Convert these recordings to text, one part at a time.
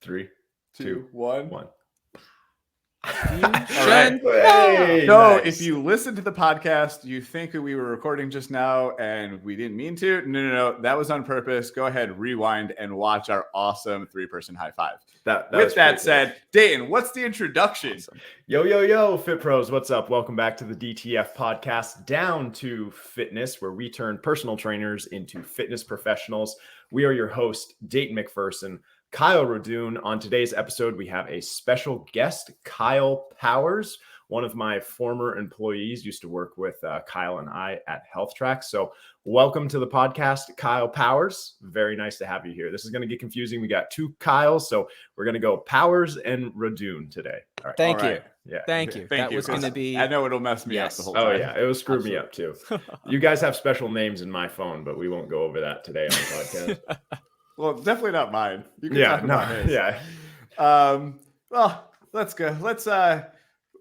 3, 2, 2, 1. 1. All right. Hey, So nice. if you listen to the podcast, you think that we were recording just now and we didn't mean to. No. That was on purpose. Go ahead, rewind and watch our awesome 3-person high five. With that said, cool. Dayton, what's the introduction? Awesome. Yo, Fit Pros, what's up? Welcome back to the DTF podcast, Down to Fitness, where we turn personal trainers into fitness professionals. We are your host, Dayton McPherson, Kyle Radune. On today's episode, we have a special guest, Kyle Powers. One of my former employees used to work with Kyle and I at Health Track. So welcome to the podcast, Kyle Powers. Very nice to have you here. This is going to get confusing. We got 2 Kyles, so we're going to go Powers and Radune today. All right. Thank you. Yeah. Thank you. That was going to be... I know it'll mess me up the whole time. Oh, yeah. It will screw me up, too. You guys have special names in my phone, but we won't go over that today on the podcast. Well, definitely not mine. You can talk about his. Yeah. Well, let's go. Let's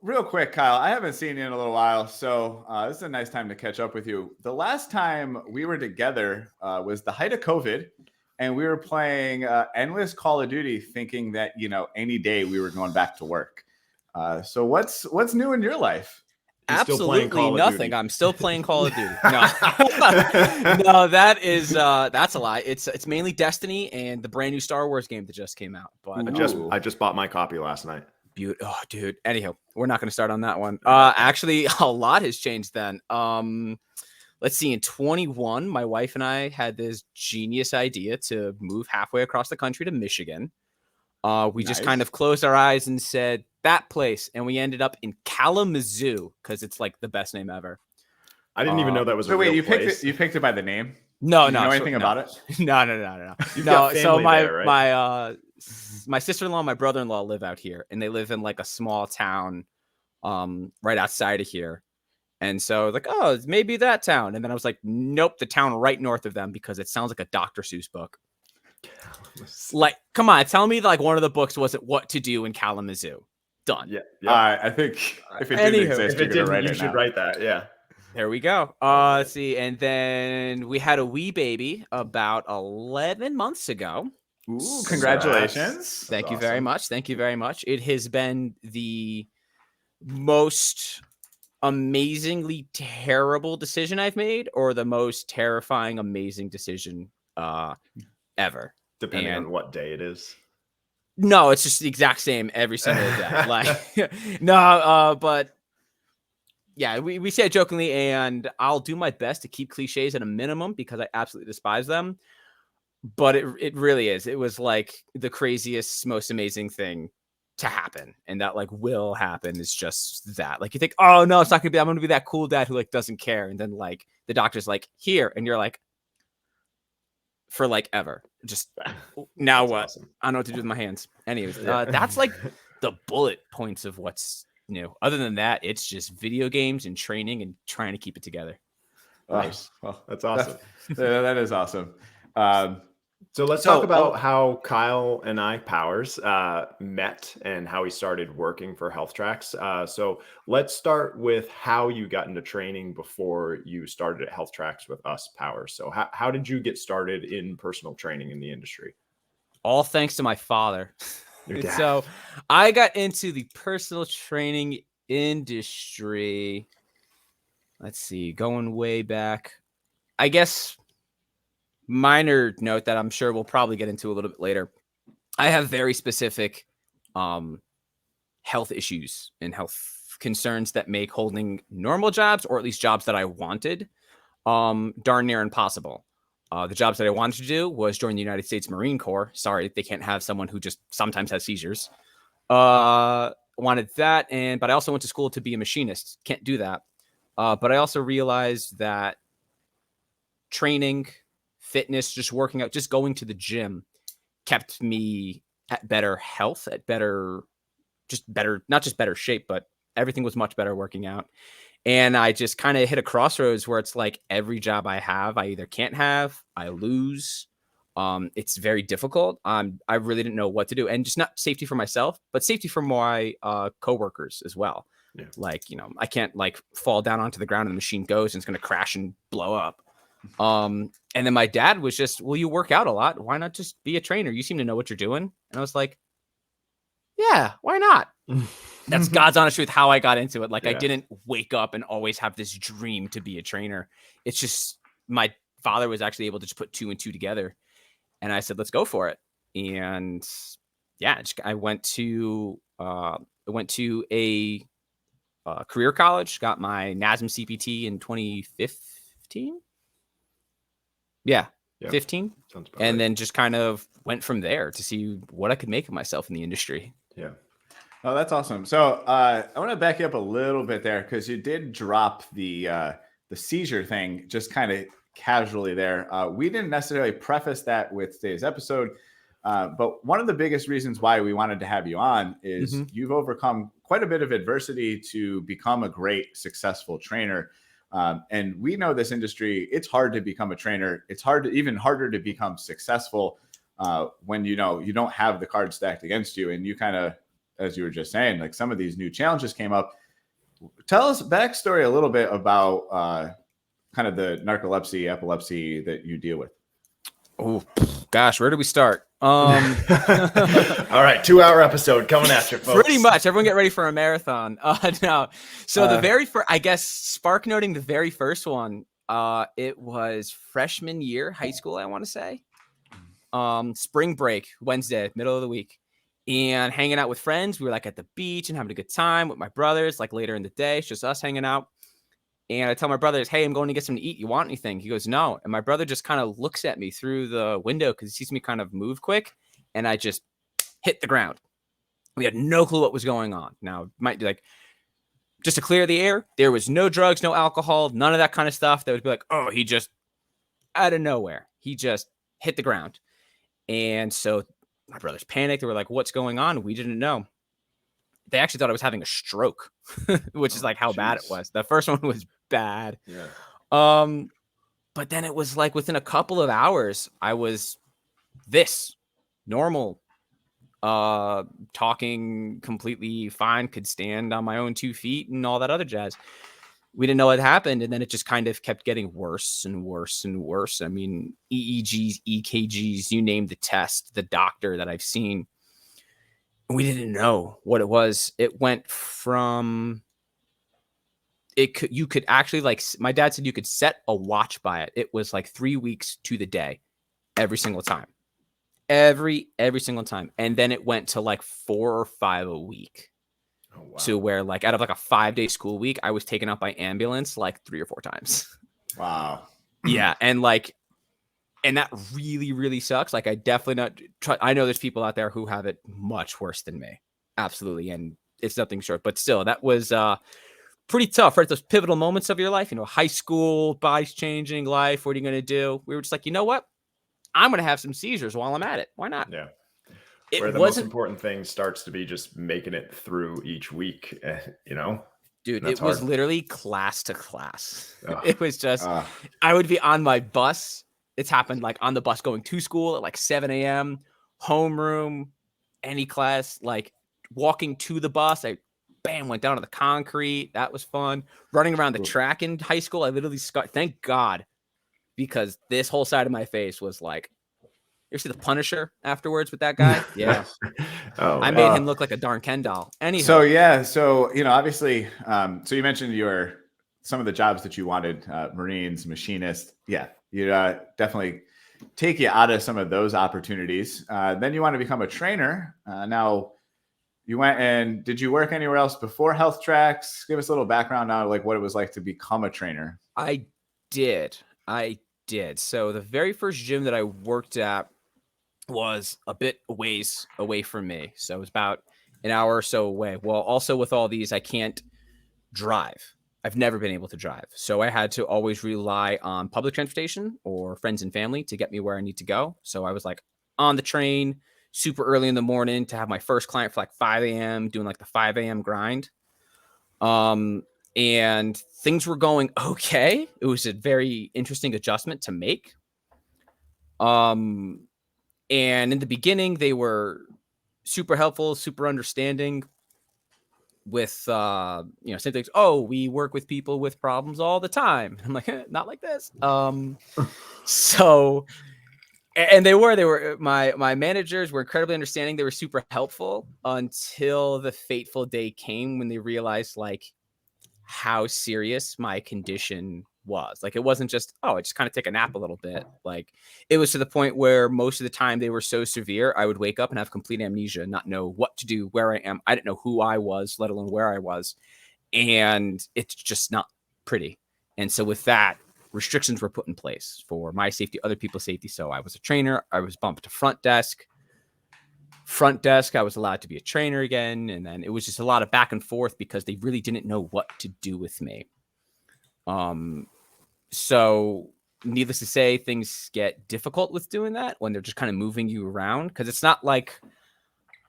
real quick, Kyle. I haven't seen you in a little while, so this is a nice time to catch up with you. The last time we were together was the height of COVID, and we were playing endless Call of Duty, thinking that any day we were going back to work. So what's new in your life? Absolutely nothing. I'm still playing Call of Duty. No, that's a lie. It's mainly Destiny and the brand new Star Wars game that just came out. But I just bought my copy last night. Oh, dude. Anyhow, we're not going to start on that one. Actually, a lot has changed then. Let's see. In 21, my wife and I had this genius idea to move halfway across the country to Michigan. We just kind of closed our eyes and said that place, and we ended up in Kalamazoo because it's like the best name ever. I didn't even know that was a real place. You picked it by the name? No, Do you know anything about it? No. So my sister-in-law and my brother-in-law live out here, and they live in like a small town right outside of here. And so like, oh, maybe that town. And then I was like, nope, the town right north of them, because it sounds like a Dr. Seuss book. Like, come on, tell me like one of the books wasn't What to Do in Kalamazoo. Done. Yeah. I think if it didn't exist, you should write that. Yeah. There we go. Let's see. And then we had a wee baby about 11 months ago. Ooh, congratulations. Thank you very much. Thank you very much. It has been the most amazingly terrible decision I've made, or the most terrifying, amazing decision ever. Depending on what day it is. No, it's just the exact same every single day. But yeah, we say it jokingly, and I'll do my best to keep cliches at a minimum because I absolutely despise them. But it really is. It was like the craziest, most amazing thing to happen, and that like will happen is just that. Like you think, oh no, it's not gonna be. I'm gonna be that cool dad who like doesn't care, and then like the doctor's like here, and you're like, for like ever. Just now what? Awesome. I don't know what to do with my hands. Anyways, that's like the bullet points of what's new. Other than that, it's just video games and training and trying to keep it together. Nice. Well, that's awesome. That is awesome. So let's talk about how Kyle and I, Powers, met and how we started working for Health Tracks. So let's start with how you got into training before you started at Health Tracks with us, Powers. So how did you get started in personal training in the industry? All thanks to my father. Your dad. So I got into the personal training industry. Let's see, going way back. I guess... minor note that I'm sure we'll probably get into a little bit later. I have very specific health issues and health concerns that make holding normal jobs, or at least jobs that I wanted, darn near impossible. The jobs that I wanted to do was join the United States Marine Corps. Sorry, they can't have someone who just sometimes has seizures. Wanted that, but I also went to school to be a machinist. Can't do that. But I also realized that training, fitness, just working out, just going to the gym kept me at better health, at better, not just better shape, but everything was much better working out. And I just kind of hit a crossroads where it's like every job I have, I either can't have, I lose. It's very difficult. I really didn't know what to do, and just not safety for myself, but safety for my coworkers as well. Yeah. Like, I can't like fall down onto the ground and the machine goes and it's going to crash and blow up. And then my dad was just, well, you work out a lot. Why not just be a trainer? You seem to know what you're doing. And I was like, yeah, why not? That's God's honest truth how I got into it. Like I Yeah. didn't wake up and always have this dream to be a trainer. It's just my father was actually able to just put 2 and 2 together. And I said, let's go for it. And yeah, I went to a career college, got my NASM CPT in 2015. Yeah, 15. Sounds about And right. then just kind of went from there to see what I could make of myself in the industry. Yeah. Oh, that's awesome. So I want to back you up a little bit there because you did drop the seizure thing just kind of casually there. We didn't necessarily preface that with today's episode, but one of the biggest reasons why we wanted to have you on is you've overcome quite a bit of adversity to become a great, successful trainer. And we know this industry, it's hard to become a trainer. It's even harder to become successful when you don't have the cards stacked against you. And you kind of, as you were just saying, like some of these new challenges came up. Tell us backstory a little bit about kind of the narcolepsy, epilepsy that you deal with. Oh gosh, where do we start? All right, 2-hour episode coming at you, folks. Pretty much. Everyone get ready for a marathon. No. So the very first, I guess, spark noting the very first one, it was freshman year, high school, I want to say. Spring break, Wednesday, middle of the week. And hanging out with friends. We were like at the beach and having a good time with my brothers, like later in the day. It's just us hanging out. And I tell my brothers, hey, I'm going to get something to eat. You want anything? He goes, no. And my brother just kind of looks at me through the window because he sees me kind of move quick. And I just hit the ground. We had no clue what was going on. Now, it might be like, just to clear the air, there was no drugs, no alcohol, none of that kind of stuff. That would be like, oh, he just, out of nowhere, he just hit the ground. And so my brothers panicked. They were like, what's going on? We didn't know. They actually thought I was having a stroke, which is like how bad it was. The first one was bad. Yeah. But then it was like within a couple of hours, I was normal, talking completely fine, could stand on my own 2 feet and all that other jazz. We didn't know what happened. And then it just kind of kept getting worse and worse and worse. I mean, EEGs, EKGs, you name the test, the doctor that I've seen. We didn't know what it was. It went from you could actually, like, my dad said you could set a watch by it. It was like 3 weeks to the day, every single time, every single time. And then it went to like 4 or 5 a week. Oh, wow. To where, like, out of like a 5-day school week, I was taken out by ambulance like 3 or 4 times. Wow. Yeah. And that really, really sucks. Like, I definitely I know there's people out there who have it much worse than me. Absolutely. And it's nothing short, but still, that was pretty tough, right? Those pivotal moments of your life, high school, body's changing, life. What are you going to do? We were just like, you know what? I'm going to have some seizures while I'm at it. Why not? Yeah. It Where the wasn't, most important thing starts to be just making it through each week, dude, That's it was hard. literally class to class. Ugh. It was just, I would be on my bus. It's happened like on the bus going to school at like 7 a.m., homeroom, any class, like walking to the bus. I went down to the concrete. That was fun. Running around the track in high school. I literally thank God, because this whole side of my face was like, you see the Punisher afterwards with that guy? Yeah. I made him look like a darn Ken doll. Anyhow. So, yeah. So, obviously, so you mentioned some of the jobs that you wanted, Marines, machinist. Yeah. You definitely take you out of some of those opportunities. Then you want to become a trainer. Now, you went and did you work anywhere else before Health Tracks? Give us a little background on like what it was like to become a trainer. I did. So the very first gym that I worked at was a bit ways away from me. So it was about an hour or so away. Well, also with all these, I can't drive. I've never been able to drive. So I had to always rely on public transportation or friends and family to get me where I need to go. So I was like on the train super early in the morning to have my first client for like 5 a.m. doing like the 5 a.m. grind. And things were going okay. It was a very interesting adjustment to make. And in the beginning, they were super helpful, super understanding with, same things. Oh, we work with people with problems all the time. I'm like, not like this. So And they were my managers were incredibly understanding. They were super helpful until the fateful day came when they realized like how serious my condition was. Like, it wasn't just, I just kind of take a nap a little bit. Like, it was to the point where most of the time they were so severe, I would wake up and have complete amnesia, not know what to do, where I am. I didn't know who I was, let alone where I was. And it's just not pretty. And so with that, restrictions were put in place for my safety, other people's safety. So I was a trainer. I was bumped to front desk. I was allowed to be a trainer again. And then it was just a lot of back and forth because they really didn't know what to do with me. So needless to say, things get difficult with doing that when they're just kind of moving you around. Cause it's not like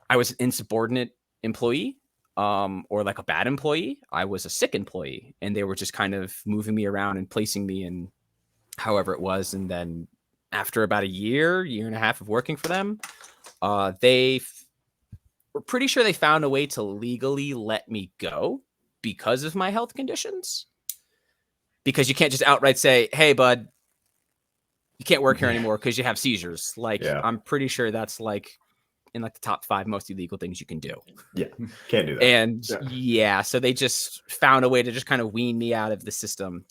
I was an insubordinate employee, or like a bad employee. I was a sick employee, and they were just kind of moving me around and placing me in however it was. And then after about a year and a half of working for them, they were pretty sure they found a way to legally let me go because of my health conditions. Because you can't just outright say, hey, bud, you can't work here anymore because you have seizures. Like, I'm pretty sure that's like in like the top 5 most illegal things you can do. Yeah, can't do that. And so they just found a way to just kind of wean me out of the system.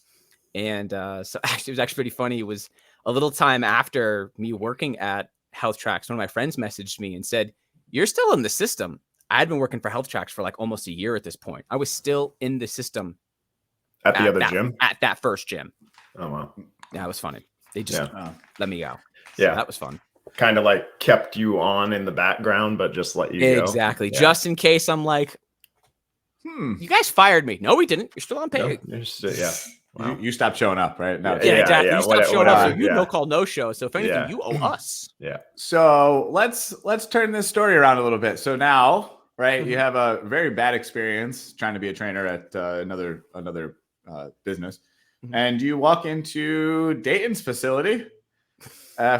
And so actually, it was actually pretty funny. It was a little time after me working at Health Tracks, one of my friends messaged me and said, you're still in the system. I had been working for Health Tracks for like almost a year at this point. I was still in the system. At the other gym? At that first gym. Oh, wow. Yeah, it was funny. They just let me go. So yeah. That was fun. Kind of like kept you on in the background, but just let you go. Exactly. Yeah. Just in case I'm like, you guys fired me. No, we didn't. You're still on pay. No, wow. You stopped showing up, right? No, exactly. You stopped showing up. So you no call, no show. So if anything, you owe us. Yeah. So let's turn this story around a little bit. So now, right, you have a very bad experience trying to be a trainer at another business, and you walk into Dayton's facility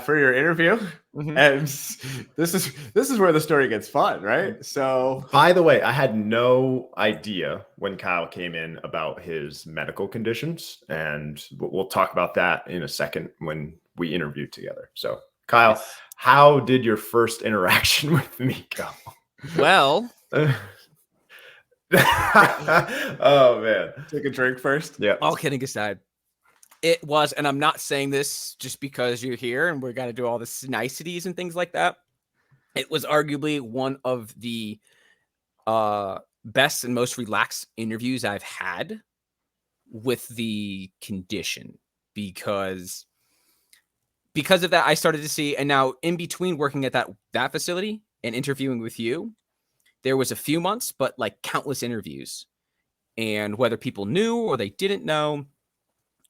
for your interview, and this is where the story gets fun, right? So, by the way, I had no idea when Kyle came in about his medical conditions, and we'll talk about that in a second when we interviewed together. So, Kyle, how did your first interaction with me go? Well. Oh man, take a drink first. Yeah. All kidding aside, it was, and I'm not saying this just because you're here and we're gonna do all the niceties and things like that. It was arguably one of the best and most relaxed interviews I've had with the condition because of that. I started to see, and now in between working at that facility and interviewing with you, there was a few months, but like countless interviews. And whether people knew or they didn't know,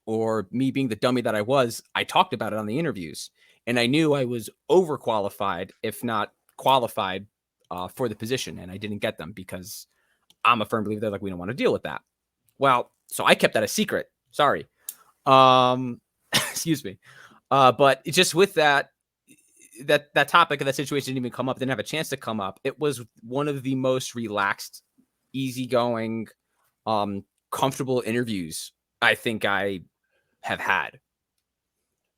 or me being the dummy that I was, I talked about it on the interviews. And I knew I was overqualified, if not qualified, for the position. And I didn't get them because I'm a firm believer they're like, we don't want to deal with that. Well, so I kept that a secret. Sorry. Excuse me. But just with that topic of that situation didn't even come up, didn't have a chance to come up. It was one of the most relaxed, easygoing, comfortable interviews I think I have had.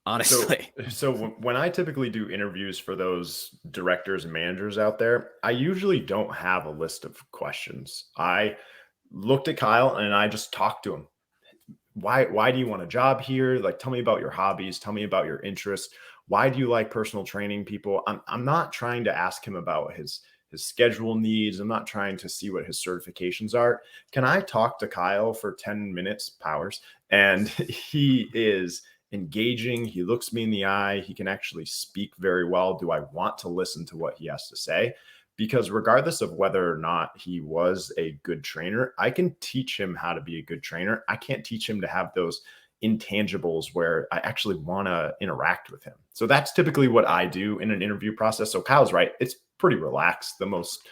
Honestly. So when I typically do interviews for those directors and managers out there, I usually don't have a list of questions. I looked at Kyle and I just talked to him. Why do you want a job here? Like, tell me about your hobbies. Tell me about your interests. Why do you like personal training people? I'm not trying to ask him about his schedule needs. I'm not trying to see what his certifications are. Can I talk to Kyle for 10 minutes, powers? And he is engaging. He looks me in the eye. He can actually speak very well. Do I want to listen to what he has to say? Because regardless of whether or not he was a good trainer, I can teach him how to be a good trainer. I can't teach him to have those intangibles where I actually want to interact with him. So that's typically what I do in an interview process. So Kyle's right. It's pretty relaxed the most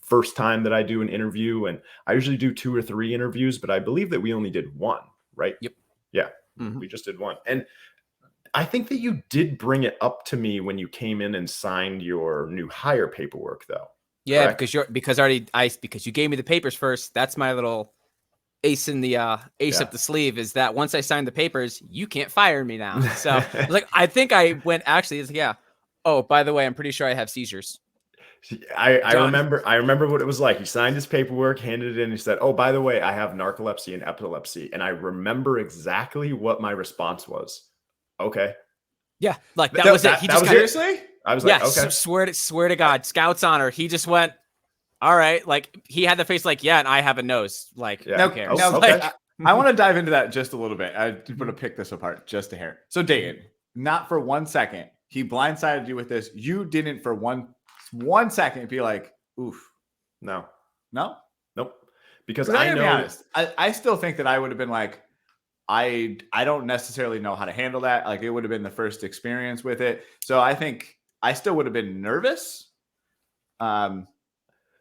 first time that I do an interview. And I usually do 2 or 3 interviews, but I believe that we only did 1, right? Yep. Yeah. We just did 1. And I think that you did bring it up to me when you came in and signed your new hire paperwork though. Yeah, correct? because you gave me the papers first. That's my little ace up the sleeve, is that once I signed the papers, you can't fire me now. So I was like, I think I went, actually, Oh, by the way, I'm pretty sure I have seizures. I Done. remember what it was like. He signed his paperwork, handed it in. He said, "Oh, by the way, I have narcolepsy and epilepsy." And I remember exactly what my response was. Okay. Yeah, like that was it. He That just was kinda, it. Seriously? I was yeah, like, okay. swear to God, Scout's honor. He just went, all right. Like he had the face like, yeah, and I have a nose. Like, Yeah. who cares? Oh, Now, okay. I want to dive into that just a little bit. I want to pick this apart just a hair. So Dayton, not for 1 second, he blindsided you with this. You didn't for one second be like, oof. No. No? Nope. Because I I gotta know. be honest. I still think that I would have been like, I don't necessarily know how to handle that. Like it would have been the first experience with it. So I think I still would have been nervous. I mean,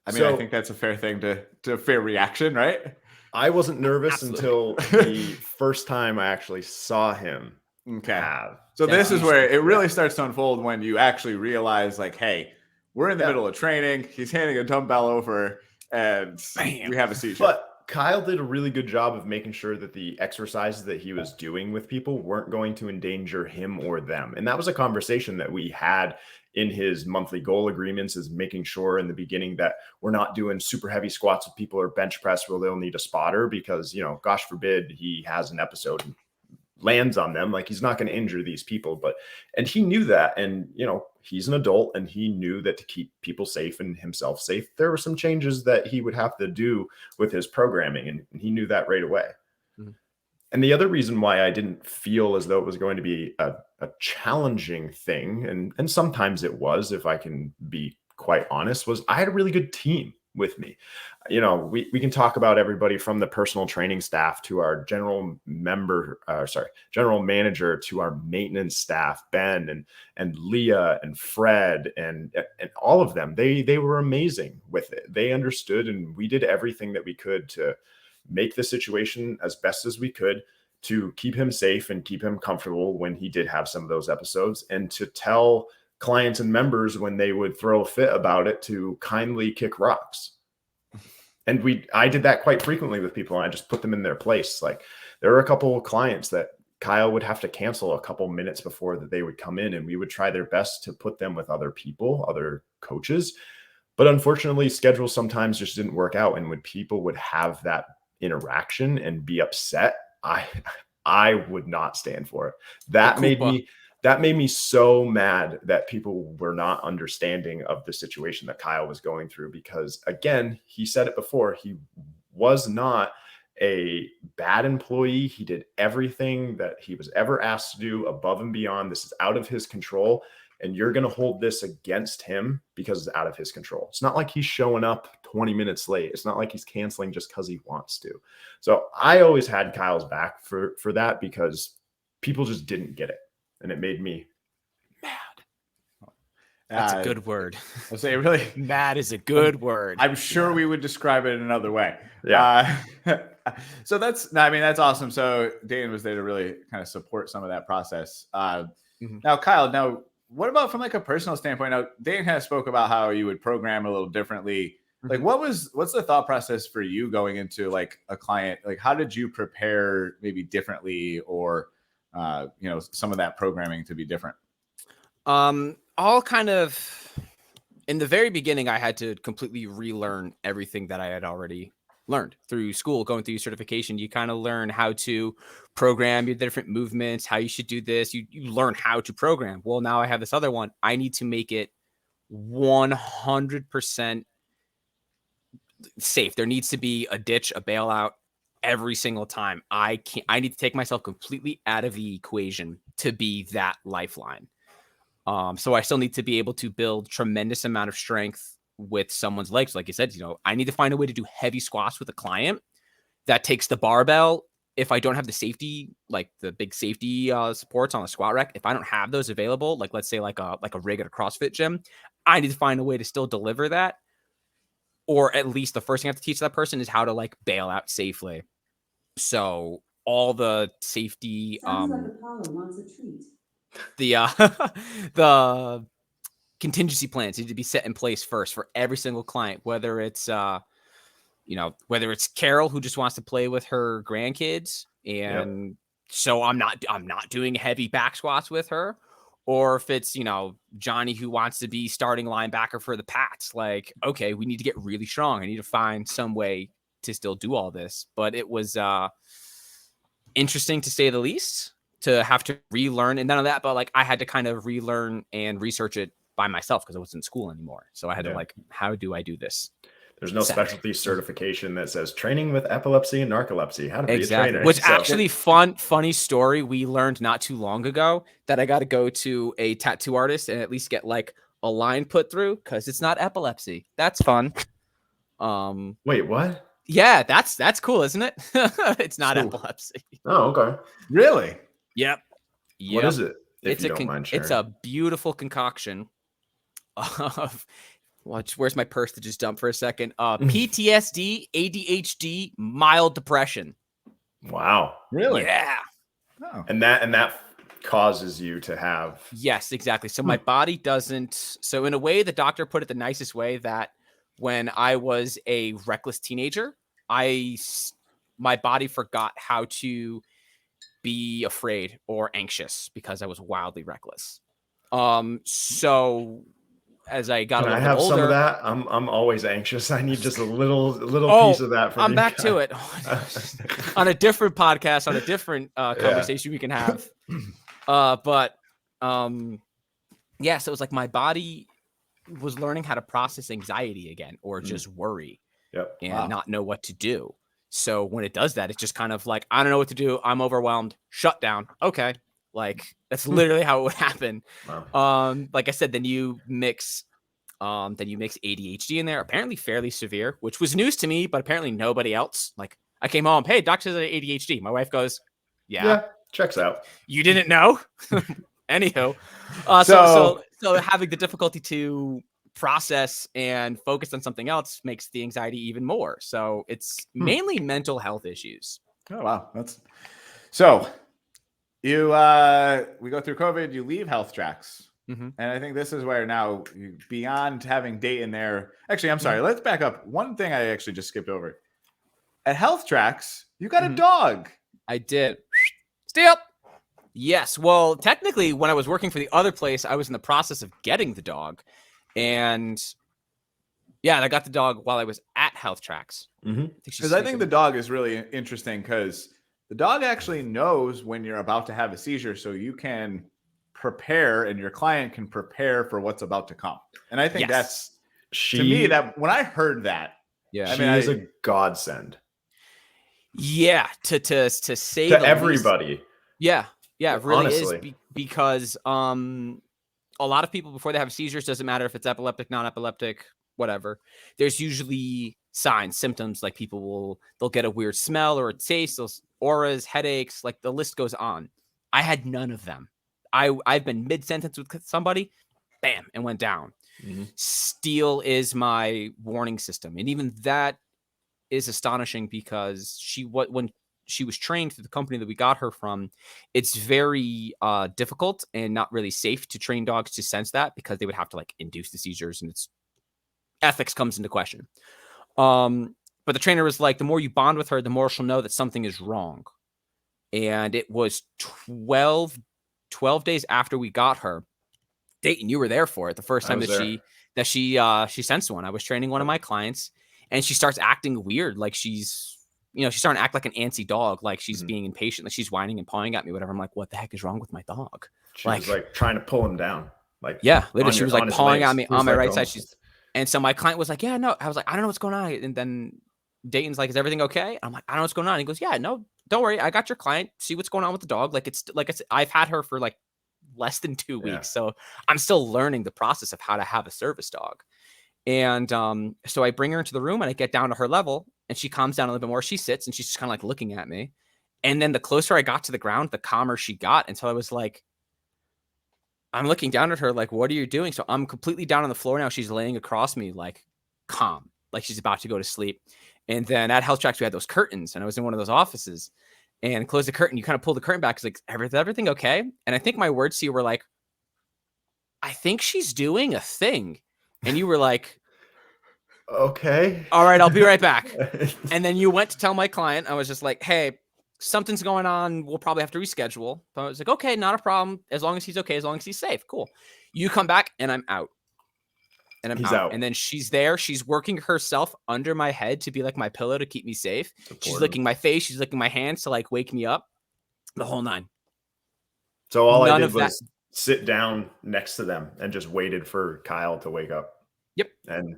I So- think that's a fair thing to fair reaction, right? I wasn't nervous Absolutely. until the first time I actually saw him Okay. have. So That's this is where it really Yeah. starts to unfold when you actually realize, like, hey, we're in the Yeah. middle of training. He's handing a dumbbell over, and Bam. we have a seizure. But Kyle did a really good job of making sure that the exercises that he was doing with people weren't going to endanger him or them. And that was a conversation that we had in his monthly goal agreements, is making sure in the beginning that we're not doing super heavy squats with people or bench press where they'll need a spotter because, gosh forbid he has an episode and lands on them. Like he's not going to injure these people, and he knew that. And, he's an adult and he knew that to keep people safe and himself safe, there were some changes that he would have to do with his programming. And he knew that right away. Mhm. And the other reason why I didn't feel as though it was going to be a challenging thing, and sometimes it was, if I can be quite honest, was I had a really good team with me. We can talk about everybody from the personal training staff to our general manager, to our maintenance staff, Ben and Leah and Fred and all of them. They were amazing with it. They understood, and we did everything that we could to make the situation as best as we could to keep him safe and keep him comfortable when he did have some of those episodes, and to tell clients and members when they would throw a fit about it to kindly kick rocks. And I did that quite frequently with people, and I just put them in their place. Like there were a couple of clients that Kyle would have to cancel a couple minutes before that they would come in, and we would try their best to put them with other people, other coaches. But unfortunately, schedules sometimes just didn't work out. And when people would have that interaction and be upset, I would not stand for it. That made me so mad that people were not understanding of the situation that Kyle was going through, because again, he said it before, he was not a bad employee. He did everything that he was ever asked to do above and beyond. This is out of his control, and you're going to hold this against him because it's out of his control. It's not like he's showing up 20 minutes late. It's not like he's canceling just because he wants to. So I always had Kyle's back for that, because people just didn't get it. And it made me mad. That's a good word. I'll say really. Mad is a good word. I'm sure we would describe it another way. Yeah. So that's awesome. So Dayton was there to really kind of support some of that process. Now, Kyle, what about from like a personal standpoint? Now, Dayton kind of spoke about how you would program a little differently. Like what's the thought process for you going into like a client? Like how did you prepare maybe differently, or some of that programming to be different? All kind of in the very beginning, I had to completely relearn everything that I had already learned through school, going through certification. You kind of learn how to program your different movements, how you should do this. You learn how to program. Well, now I have this other one. I need to make it 100% safe. There needs to be a ditch, a bailout every single time. I need to take myself completely out of the equation to be that lifeline. So I still need to be able to build tremendous amount of strength with someone's legs. Like you said, I need to find a way to do heavy squats with a client that takes the barbell. If I don't have the safety, like the big safety supports on the squat rack, if I don't have those available, like let's say like a rig at a CrossFit gym, I need to find a way to still deliver that. Or at least the first thing I have to teach that person is how to like bail out safely. So all the safety, Sounds like Apollo wants a treat. the contingency plans need to be set in place first for every single client, whether it's whether it's Carol who just wants to play with her grandkids, and so I'm not doing heavy back squats with her, Or if it's, Johnny who wants to be starting linebacker for the Pats, like, okay, we need to get really strong. I need to find some way to still do all this. But it was interesting to say the least, to have to relearn. And none of that, but like I had to kind of relearn and research it by myself because I wasn't in school anymore. So I had to how do I do this? There's no specialty certification that says training with epilepsy and narcolepsy, how to be a trainer. Which actually funny story. We learned not too long ago that I got to go to a tattoo artist and at least get like a line put through because it's not epilepsy. That's fun. Wait, what? Yeah, that's cool, isn't it? It's not epilepsy. Oh, okay. Really? Yep. What is it? If you don't mind sharing. It's a beautiful concoction of where's my purse to just dump for a second? PTSD, ADHD, mild depression. Wow. Really? Yeah. Oh. And that causes you to have. Yes, exactly. So my body doesn't. So in a way, the doctor put it the nicest way, that when I was a reckless teenager, my body forgot how to be afraid or anxious because I was wildly reckless. So as I got a little bit older, some of that. I'm always anxious. I need just a little piece of that from I'm you back guys. to it. On a different podcast, on a different conversation we can have. So it was like my body was learning how to process anxiety again, or just worry and not know what to do. So when it does that, it's just kind of like, I don't know what to do. I'm overwhelmed. Shut down. Okay. Like that's literally how it would happen. Wow. Like I said, then you mix ADHD in there, apparently fairly severe, which was news to me, but apparently nobody else. Like I came home, hey, doctor says I have ADHD. My wife goes, yeah, checks out. You didn't know? Anywho, so having the difficulty to process and focus on something else makes the anxiety even more. So it's mainly mental health issues. Oh, wow. So you, we go through COVID, you leave Health Tracks. And I think this is where now, beyond having Dayton there, actually, I'm sorry, let's back up. One thing I actually just skipped over. At Health Tracks, you got a dog. I did. Stay up. Yes. Well, technically, when I was working for the other place, I was in the process of getting the dog. And I got the dog while I was at Health Tracks. Because I think the dog is really interesting because the dog actually knows when you're about to have a seizure, so you can prepare and your client can prepare for what's about to come. And I think that's, to me, that when I heard that, is a godsend. Yeah, to say to everybody. Least. Yeah, it really honestly is because a lot of people before they have seizures, doesn't matter if it's epileptic, non-epileptic, whatever. There's usually signs, symptoms, like they'll get a weird smell or a taste, those auras, headaches, like the list goes on. I had none of them. I've been mid-sentence with somebody, bam, and went down. Steel is my warning system. And even that is astonishing because when she was trained through the company that we got her from, it's very difficult and not really safe to train dogs to sense that because they would have to like induce the seizures and its ethics comes into question. But the trainer was like, the more you bond with her, the more she'll know that something is wrong. And it was 12 days after we got her. Dayton, you were there for it. The first time that she sensed one. I was training one of my clients and she starts acting weird. Like she's starting to act like an antsy dog. Like she's being impatient. Like she's whining and pawing at me, whatever. I'm like, what the heck is wrong with my dog? She was like trying to pull him down. Like, literally she was like pawing at me on my right side. And so my client was like, yeah, no. I was like, I don't know what's going on. And then Dayton's like, is everything okay? I'm like, I don't know what's going on. And he goes, yeah, no, don't worry. I got your client. See what's going on with the dog. Like it's like I said, I've had her for like less than 2 weeks. So I'm still learning the process of how to have a service dog. And so I bring her into the room and I get down to her level and she calms down a little bit more. She sits and she's just kind of like looking at me. And then the closer I got to the ground, the calmer she got until I was like, I'm looking down at her like, what are you doing? So I'm completely down on the floor now. She's laying across me like calm, like she's about to go to sleep. And then at Health Tracks, we had those curtains and I was in one of those offices and closed the curtain. You kind of pull the curtain back. It's like, everything okay? And I think my words to you were like, I think she's doing a thing. And you were like, okay, all right, I'll be right back. And then you went to tell my client. I was just like, hey, something's going on. We'll probably have to reschedule. But I was like, okay, not a problem. As long as he's okay, as long as he's safe. Cool. You come back and I'm out. And I'm He's out. out. And then she's there. She's working herself under my head to be like my pillow to keep me safe. Support She's him. licking my face. She's licking my hands to like wake me up. The whole nine. So all I None did of that. was sit down next to them and just waited for Kyle to wake up. Yep. And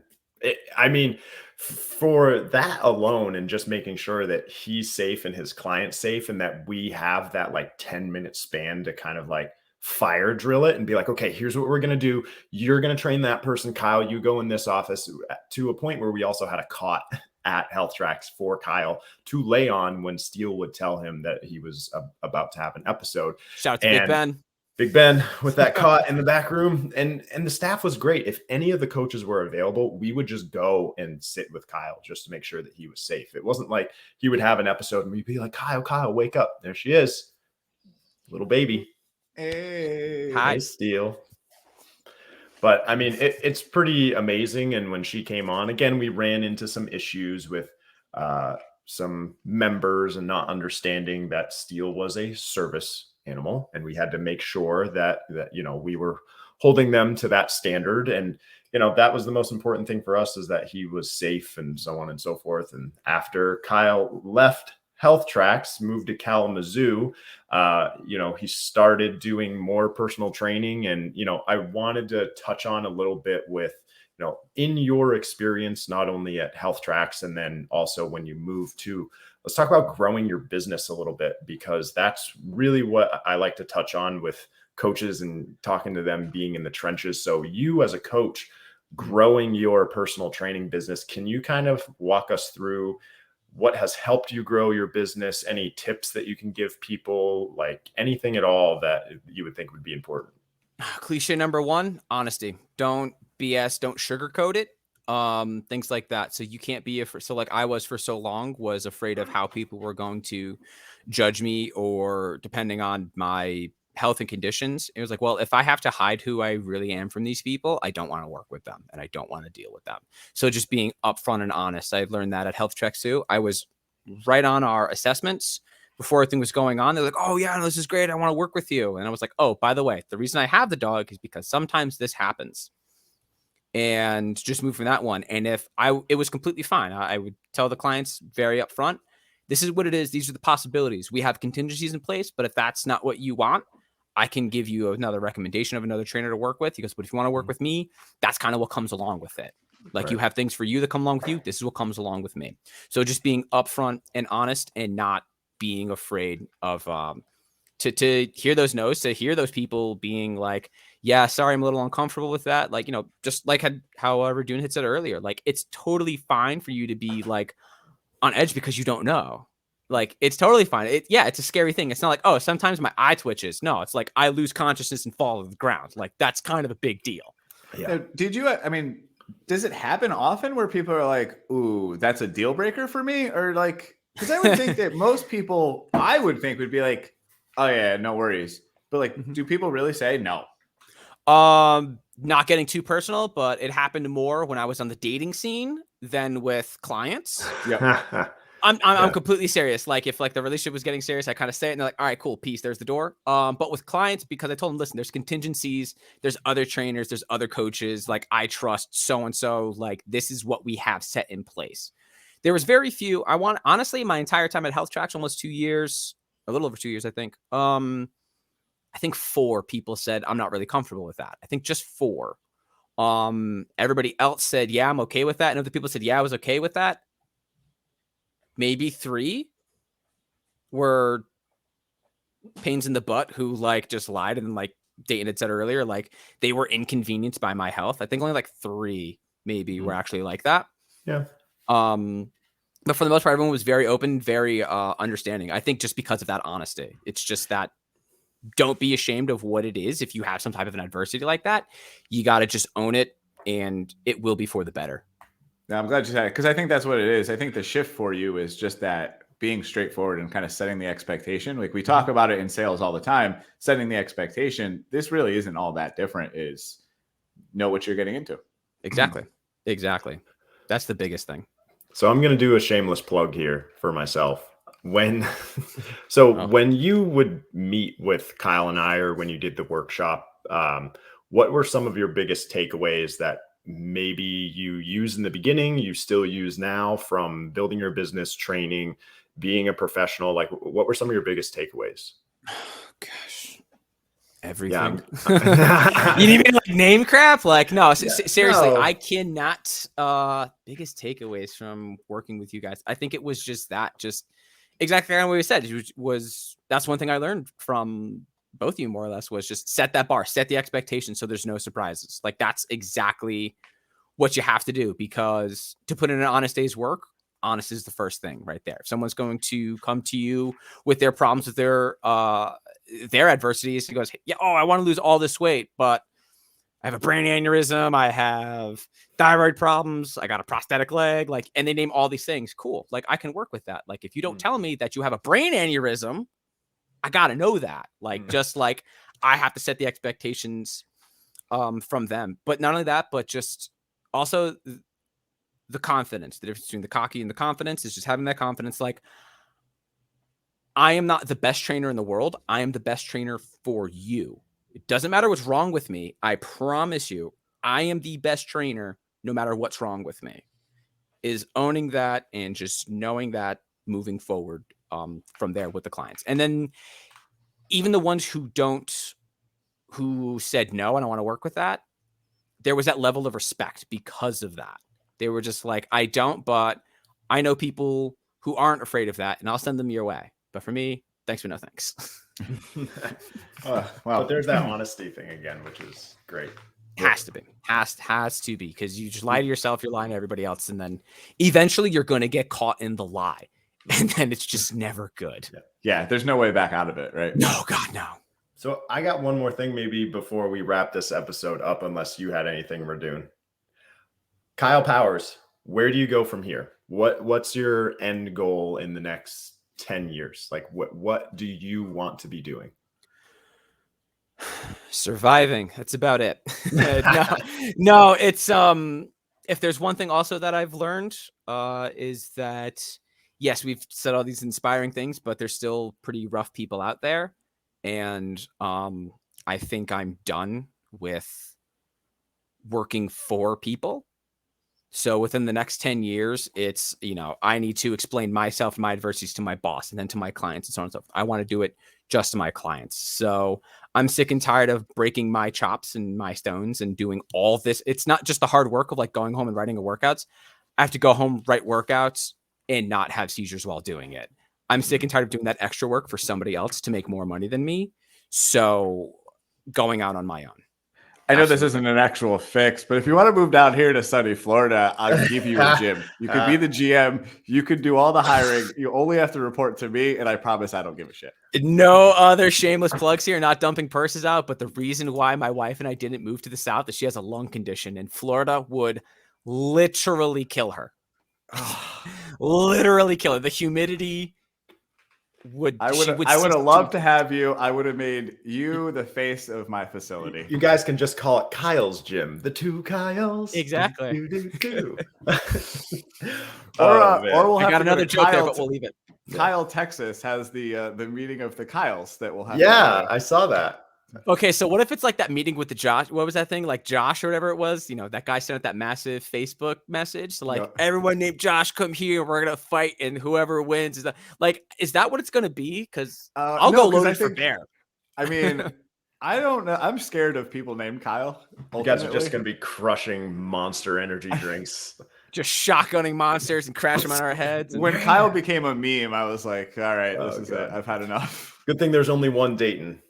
I mean, for that alone and just making sure that he's safe and his client's safe and that we have that like 10-minute span to kind of like fire drill it and be like, okay, here's what we're going to do. You're going to train that person, Kyle. You go in this office, to a point where we also had a cot at Health Tracks for Kyle to lay on when Steele would tell him that he was about to have an episode. Shout out to Big Ben. Big Ben with that cot in the back room. And the staff was great. If any of the coaches were available, we would just go and sit with Kyle just to make sure that he was safe. It wasn't like he would have an episode and we'd be like, Kyle, wake up. There she is. Little baby. Hey. Hi. Hey, Steele. But I mean, it's pretty amazing. And when she came on, again, we ran into some issues with some members and not understanding that Steele was a service animal. And we had to make sure that we were holding them to that standard. And, that was the most important thing for us, is that he was safe and so on and so forth. And after Kyle left Health Tracks, moved to Kalamazoo, he started doing more personal training. And, I wanted to touch on a little bit with, in your experience, not only at Health Tracks, and then also when you move to, let's talk about growing your business a little bit, because that's really what I like to touch on with coaches and talking to them being in the trenches. So you as a coach growing your personal training business, can you kind of walk us through what has helped you grow your business? Any tips that you can give people, like anything at all that you would think would be important? Cliche number one, honesty. Don't BS, don't sugarcoat it. Things like that. So you can't be so like I was for so long, was afraid of how people were going to judge me, or depending on my health and conditions. It was like, well, if I have to hide who I really am from these people, I don't want to work with them and I don't want to deal with them. So just being upfront and honest. I learned that at Health Tracks too. I was right on our assessments before everything was going on. They're like, oh yeah, this is great. I want to work with you. And I was like, oh, by the way, the reason I have the dog is because sometimes this happens. And just move from that one. And it was completely fine. I would tell the clients very upfront, this is what it is. These are the possibilities. We have contingencies in place, but if that's not what you want, I can give you another recommendation of another trainer to work with. He goes, but if you want to work with me, that's kind of what comes along with it. Like, you have things for you that come along with you. This is what comes along with me. So just being upfront and honest, and not being afraid of to hear those no's, to hear those people being like, yeah, sorry, I'm a little uncomfortable with that. Like, just like how Radune had said earlier, like, it's totally fine for you to be like on edge because you don't know. Like, it's totally fine. It's a scary thing. It's not like, oh, sometimes my eye twitches. No, it's like I lose consciousness and fall to the ground. Like, that's kind of a big deal. Yeah. Does it happen often where people are like, ooh, that's a deal breaker for me? Or like, because I would think that most people, I would think, would be like, oh yeah, no worries. But like, do people really say no? Not getting too personal, but it happened more when I was on the dating scene than with clients. Yeah. I'm completely serious. Like, if like the relationship was getting serious, I kind of say it and they're like, all right, cool, peace, there's the door. But with clients, because I told them, listen, there's contingencies, there's other trainers, there's other coaches, like, I trust so-and-so, like, this is what we have set in place. There was very few. Honestly, my entire time at Health Tracks, almost 2 years, a little over 2 years, I think. I think 4 people said, I'm not really comfortable with that. I think just 4. Everybody else said, yeah, I'm okay with that. And other people said, yeah, I was okay with that. Maybe 3 were pains in the butt who like just lied. And like Dayton had said earlier, like, they were inconvenienced by my health. I think only like 3 maybe were actually like that. Yeah. But for the most part, everyone was very open, very understanding. I think just because of that honesty. It's just that, don't be ashamed of what it is. If you have some type of an adversity like that, you got to just own it, and it will be for the better. Yeah, I'm glad you said it, because I think that's what it is. I think the shift for you is just that, being straightforward and kind of setting the expectation. Like, we talk about it in sales all the time, setting the expectation. This really isn't all that different, is know what you're getting into. Exactly. That's the biggest thing. So I'm going to do a shameless plug here for myself. When so Oh. when you would meet with Kyle and I, or when you did the workshop, what were some of your biggest takeaways that maybe you use in the beginning, you still use now from building your business, training, being a professional? Like, what were some of your biggest takeaways? Gosh, Yeah, everything. I'm- You need me to like name crap? Like, no, seriously, no. I cannot. Biggest takeaways from working with you guys. I think it was just exactly what we said. That's one thing I learned from both of you, more or less, was just set that bar, set the expectation, so there's no surprises. Like, that's exactly what you have to do, because to put in an honest day's work, honest is the first thing right there. If someone's going to come to you with their problems, with their adversities, he goes, yeah, oh, I want to lose all this weight, but I have a brain aneurysm, I have thyroid problems, I got a prosthetic leg, like, and they name all these things. Cool. Like, I can work with that. Like, if you don't tell me that you have a brain aneurysm, I got to know that. Like, just like I have to set the expectations from them. But not only that, but just also the confidence. The difference between the cocky and the confidence is just having that confidence. Like, I am not the best trainer in the world. I am the best trainer for you. It doesn't matter what's wrong with me. I promise you, I am the best trainer no matter what's wrong with me. Is owning that and just knowing that moving forward from there with the clients. And then even the ones who said, no, I don't want to work with that, there was that level of respect because of that. They were just like, I don't, but I know people who aren't afraid of that, and I'll send them your way. But for me, thanks, but no thanks. Well, But there's that honesty thing again, which is great. Has to be, has to be, because you just lie to yourself, you're lying to everybody else, and then eventually you're going to get caught in the lie, and then it's just never good. Yeah, there's no way back out of it, right? No, God, no. So I got one more thing maybe before we wrap this episode up, unless you had anything, Radune. Kyle Powers, where do you go from here? What's your end goal in the next 10 years? Like, what do you want to be doing? Surviving. That's about it. No, it's if there's one thing also that I've learned is that yes, we've said all these inspiring things, but there's still pretty rough people out there. And I think I'm done with working for people. So within the next 10 years, it's, I need to explain myself and my adversities to my boss and then to my clients and so on and so forth. I want to do it just to my clients. So I'm sick and tired of breaking my chops and my stones and doing all this. It's not just the hard work of like going home and writing a workouts. I have to go home, write workouts, and not have seizures while doing it. I'm sick and tired of doing that extra work for somebody else to make more money than me. So going out on my own. I know this isn't an actual fix, but if you want to move down here to sunny Florida, I'll give you a gym. You could be the GM. You could do all the hiring. You only have to report to me, and I promise I don't give a shit. No other shameless plugs here, not dumping purses out, but the reason why my wife and I didn't move to the South is she has a lung condition, and Florida would literally kill her. Literally kill her. The humidity would. I would have loved to have you. I would have made you the face of my facility. You guys can just call it Kyle's Gym. The two Kyles. Exactly. Or we'll have I got to another to joke there, Kyle, but we'll leave it. Kyle, Texas has the meeting of the Kyles that we'll have. Yeah, I saw that. Okay, so what if it's like that meeting with the Josh? What was that thing? Like Josh or whatever it was? That guy sent out that massive Facebook message. So like everyone named Josh, come here. We're gonna fight, and whoever wins is is that what it's gonna be? Because I'll go loaded for bear. I mean, I don't know. I'm scared of people named Kyle. You guys are just gonna be crushing Monster energy drinks. Just shotgunning monsters and crashing them on our heads. When Kyle became a meme, I was like, all right, this is it. I've had enough. Good thing there's only one Dayton.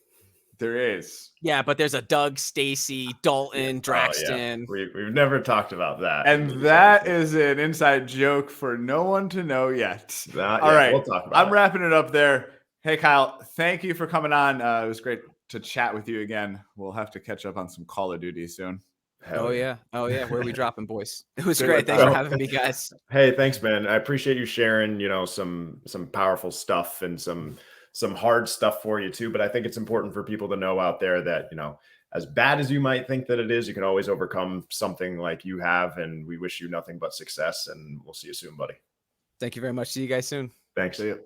There is. Yeah, but there's a Doug, Stacy, Dalton, Draxton. Oh, yeah. We've never talked about that. And that is an inside joke for no one to know yet. All right. We'll talk about I'm wrapping it up there. Hey, Kyle, thank you for coming on. It was great to chat with you again. We'll have to catch up on some Call of Duty soon. Oh yeah. Where are we dropping, boys? It was great. Thanks for having me, guys. Hey, thanks, man. I appreciate you sharing, some powerful stuff and some hard stuff for you too. But I think it's important for people to know out there that, as bad as you might think that it is, you can always overcome something like you have. And we wish you nothing but success, and we'll see you soon, buddy. Thank you very much. See you guys soon. Thanks. See you.